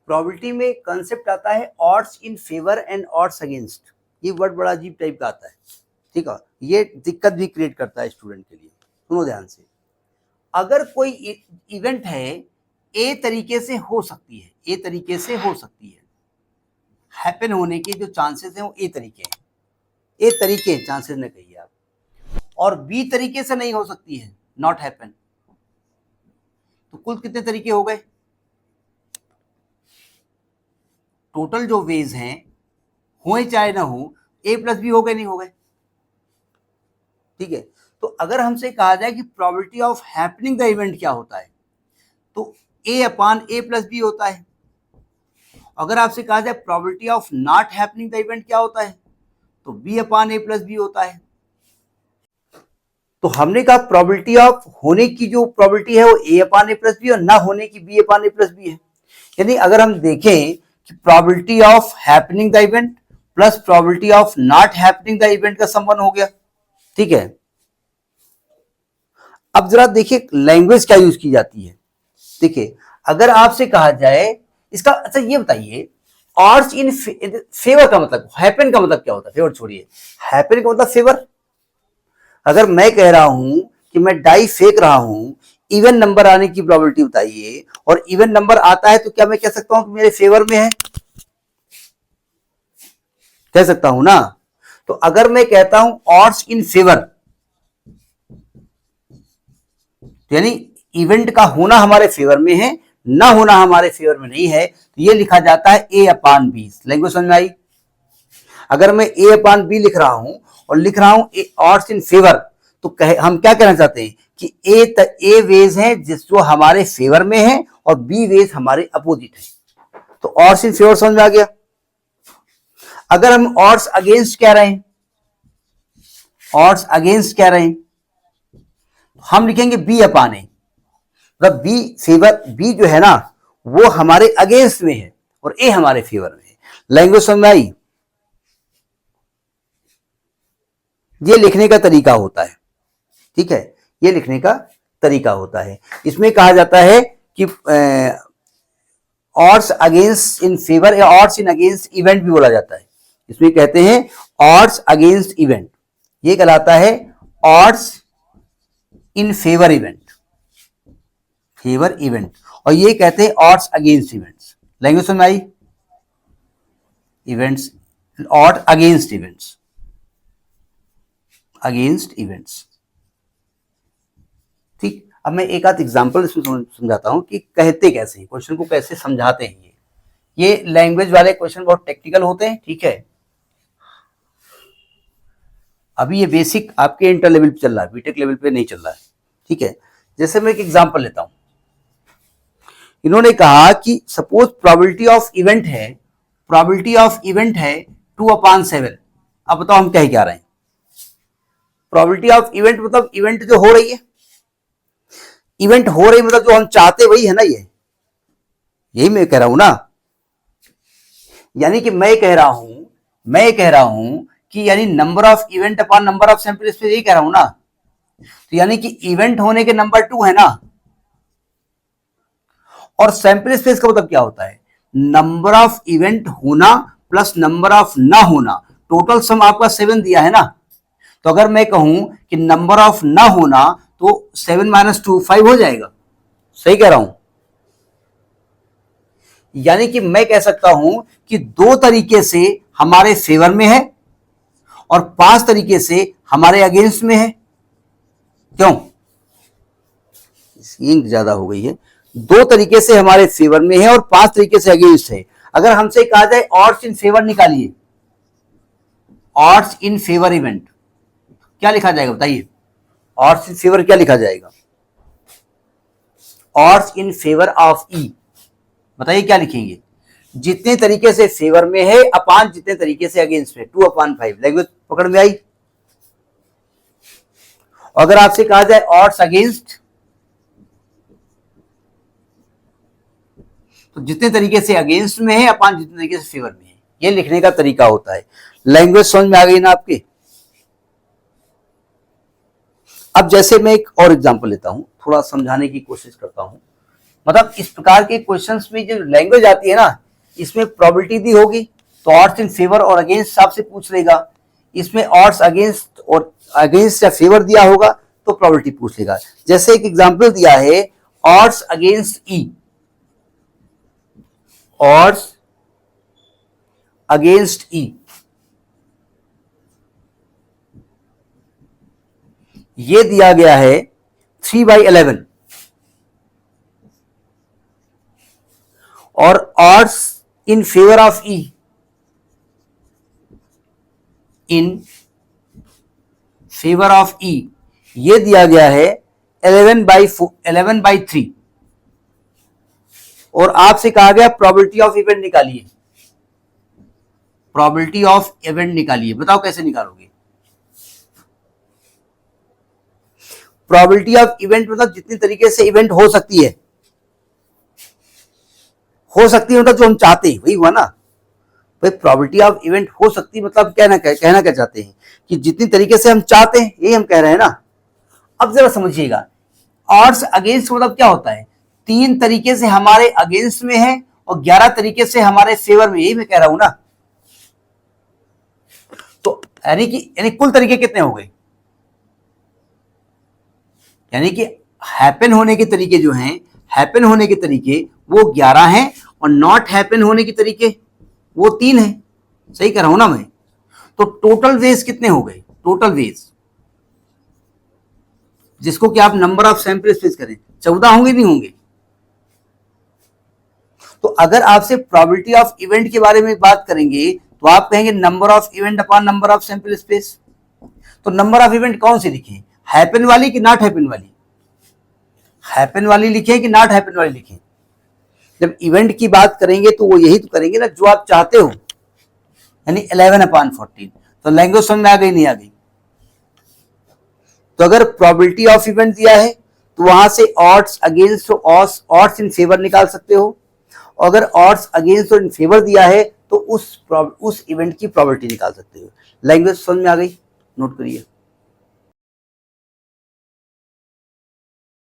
Probability में concept आता है odds in favour and odds against. ये वर्ड बड़ा अजीब टाइप का आता है, ठीक है, ये दिक्कत भी क्रिएट करता है स्टूडेंट के लिए। सुनो ध्यान से, अगर कोई इवेंट है ए तरीके से हो सकती है, ए तरीके से हो सकती है, हैपन होने के जो चांसेस हैं वो ए तरीके हैं, ए तरीके हैं चांसेस ने कहिए आप, और बी तरीके से नहीं हो सकती है, नॉट हैपन। तो कुल कितने तरीके हो गए? टोटल जो वेज हैं हुए चाहे ना हो, ए प्लस बी हो गए नहीं हो गए, ठीक है। तो अगर हमसे कहा जाए कि probability of happening the event क्या होता है, तो ए अपान ए प्लस बी होता है। अगर आपसे कहा जाए probability of not happening the event क्या होता है, तो बी अपान ए प्लस बी होता है। तो हमने कहा प्रोबेबिलिटी ऑफ होने की जो प्रोबेबिलिटी है वो ए अपान ए प्लस बी और ना होने की बी अपान ए प्लस बी है। यानी अगर हम देखें कि probability of happening the event plus probability of not happening the event का संबंध हो गया, ठीक है। अब जरा देखिए लैंग्वेज क्या यूज की जाती है। देखिए अगर आपसे कहा जाए इसका, अच्छा ये बताइए ऑड्स इन फेवर का मतलब, हैपन का मतलब क्या होता है? फेवर छोड़िए, हैपन का मतलब फेवर। अगर मैं कह रहा हूं कि मैं डाई फेंक रहा हूं, इवन नंबर आने की प्रोबेबिलिटी बताइए, और इवन नंबर आता है तो क्या मैं कह सकता हूं कि मेरे फेवर में है? कह सकता हूं ना। तो अगर मैं कहता हूं ऑड्स इन फेवर, यानी इवेंट का होना हमारे फेवर में है, ना होना हमारे फेवर में नहीं है, तो ये लिखा जाता है ए अपान बी। लैंग्वेज समझ में आई? अगर मैं ए अपान बी लिख रहा हूं और लिख रहा हूं ऑड्स इन फेवर, तो हम क्या कहना चाहते हैं कि ए वेज है जो हमारे फेवर में है और बी वेज हमारे अपोजिट है। तो ऑड्स इन फेवर समझ में आ गया। अगर हम ऑड्स अगेंस्ट कह रहे हैं, ऑड्स अगेंस्ट कह रहे हैं, हम लिखेंगे बी अपान ए। मतलब बी फेवर, बी जो है ना वो हमारे अगेंस्ट में है और ए हमारे फेवर में है। लैंग्वेज समझ में आई? ये लिखने का तरीका होता है, ठीक है, ये लिखने का तरीका होता है। इसमें कहा जाता है कि ऑड्स अगेंस्ट इन फेवर या ऑड्स इन अगेंस्ट इवेंट भी बोला जाता है। इसमें कहते हैं ऑड्स अगेंस्ट इवेंट, ये कहलाता है odds in favour event, favour event, और ये कहते हैं ऑड्स अगेंस्ट इवेंट्स। लैंग्वेज समझ आई? Events, odd against events, against events, ठीक। अब मैं एक आध एग्जांपल इसमें समझाता हूं कि कहते कैसे हैं, क्वेश्चन को कैसे समझाते हैं। ये लैंग्वेज वाले क्वेश्चन बहुत टेक्निकल होते हैं, ठीक है। अभी ये बेसिक आपके इंटर लेवल पे चल रहा है, बीटेक लेवल पे नहीं चल रहा है, ठीक है। जैसे मैं एक एग्जांपल लेता हूं, इन्होंने कहा कि सपोज प्रोबेबिलिटी ऑफ इवेंट है, प्रोबेबिलिटी ऑफ इवेंट है 2/7। अब बताओ हम क्या रहे हैं? प्रोबेबिलिटी ऑफ इवेंट मतलब इवेंट जो हो रही है, इवेंट हो रही मतलब जो हम चाहते वही है ना, ये यही मैं कह रहा हूं ना। यानी कि मैं कह रहा हूं कि यानी number of event upon number of sample space, यही कह रहा हूं ना। तो यानी कि इवेंट होने के नंबर 2 है ना, और सैंपल स्पेस का मतलब क्या होता है? नंबर ऑफ इवेंट होना प्लस नंबर ऑफ ना होना, टोटल सम आपका 7 दिया है ना। तो अगर मैं कहूं कि नंबर ऑफ ना होना तो 7 - 2 5 हो जाएगा। सही कह रहा हूं? यानी कि मैं कह सकता हूं कि 2 तरीके से हमारे फेवर में है और 5 तरीके से हमारे अगेंस्ट में है। क्यों? इंक ज्यादा हो गई है। 2 तरीके से हमारे फेवर में है और 5 तरीके से अगेंस्ट है। अगर हमसे कहा जाए ऑड्स इन फेवर निकालिए, ऑड्स इन फेवर इवेंट, क्या लिखा जाएगा बताइए? ऑड्स इन फेवर क्या लिखा जाएगा? ऑड्स इन फेवर ऑफ ई, बताइए क्या लिखेंगे? जितने तरीके से फेवर में है अपान जितने तरीके से अगेंस्ट में, 2/5। लैंग्वेज पकड़ में आई? अगर आपसे कहा जाए ऑड्स अगेंस्ट, तो जितने तरीके से अगेंस्ट में है अपान जितने तरीके से फेवर में है, ये लिखने का तरीका होता है। लैंग्वेज समझ में आ गई ना आपकी? अब जैसे मैं एक और एग्जांपल लेता हूं, थोड़ा समझाने की कोशिश करता हूं। मतलब इस प्रकार के क्वेश्चंस में जो लैंग्वेज आती है ना, इसमें प्रोबेबिलिटी दी होगी तो ऑड्स इन फेवर और अगेंस्ट आपसे पूछ लेगा, इसमें ऑड्स अगेंस्ट और अगेंस्ट या फेवर दिया होगा तो प्रोबेबिलिटी पूछ लेगा। जैसे एक एग्जांपल दिया है odds against E, odds against E, ये दिया गया है 3/11 और odds in favour of E, in favour of E ये दिया गया है 11/3 और आपसे कहा गया प्रोबेबिलिटी ऑफ इवेंट निकालिए, प्रोबेबिलिटी ऑफ इवेंट निकालिए। बताओ कैसे निकालोगे? प्रोबेबिलिटी ऑफ इवेंट मतलब जितनी तरीके से इवेंट हो सकती है, हो सकती है मतलब जो हम चाहते हैं वही हुआ ना भाई। प्रोबेबिलिटी ऑफ इवेंट हो सकती मतलब कहना क्या चाहते हैं कि जितनी तरीके से हम चाहते हैं, यही हम कह रहे हैं ना। अब जरा समझिएगा, ऑड्स अगेंस्ट मतलब क्या होता है? 3 तरीके से हमारे अगेंस्ट में है और 11 तरीके से हमारे फेवर में, यही मैं कह रहा हूं ना। तो यानी कुल तरीके कितने हो गए? यानी कि हैपन होने के तरीके जो हैं, हैपन होने के तरीके वो 11 हैं और नॉट हैपन होने के तरीके वो 3 हैं। सही कह रहा हूं ना मैं? तो टोटल वेज कितने हो गए? टोटल वेज जिसको कि आप नंबर ऑफ सैंपल स्पेस करें 14 होंगे, नहीं होंगे? तो अगर आपसे प्रोबेबिलिटी ऑफ इवेंट के बारे में बात करेंगे तो आप कहेंगे number of event upon number of sample space. तो नंबर ऑफ इवेंट कौन सी लिखें? हैपन वाली कि नॉट हैपन वाली? हैपन वाली लिखें कि नॉट हैपन वाली लिखें? जब इवेंट की बात करेंगे तो वो यही तो करेंगे ना जो आप चाहते हो, यानी 11/14। तो लैंग्वेज समझ में आ गई, नहीं आ गई? तो अगर प्रोबेबिलिटी ऑफ इवेंट दिया है तो वहां से odds against odds in favour निकाल सकते हो। अगर ऑड्स अगेंस्ट और इन फेवर दिया है तो उस इवेंट की प्रोबेबिलिटी निकाल सकते हो। लैंग्वेज समझ में आ गई? नोट करिए।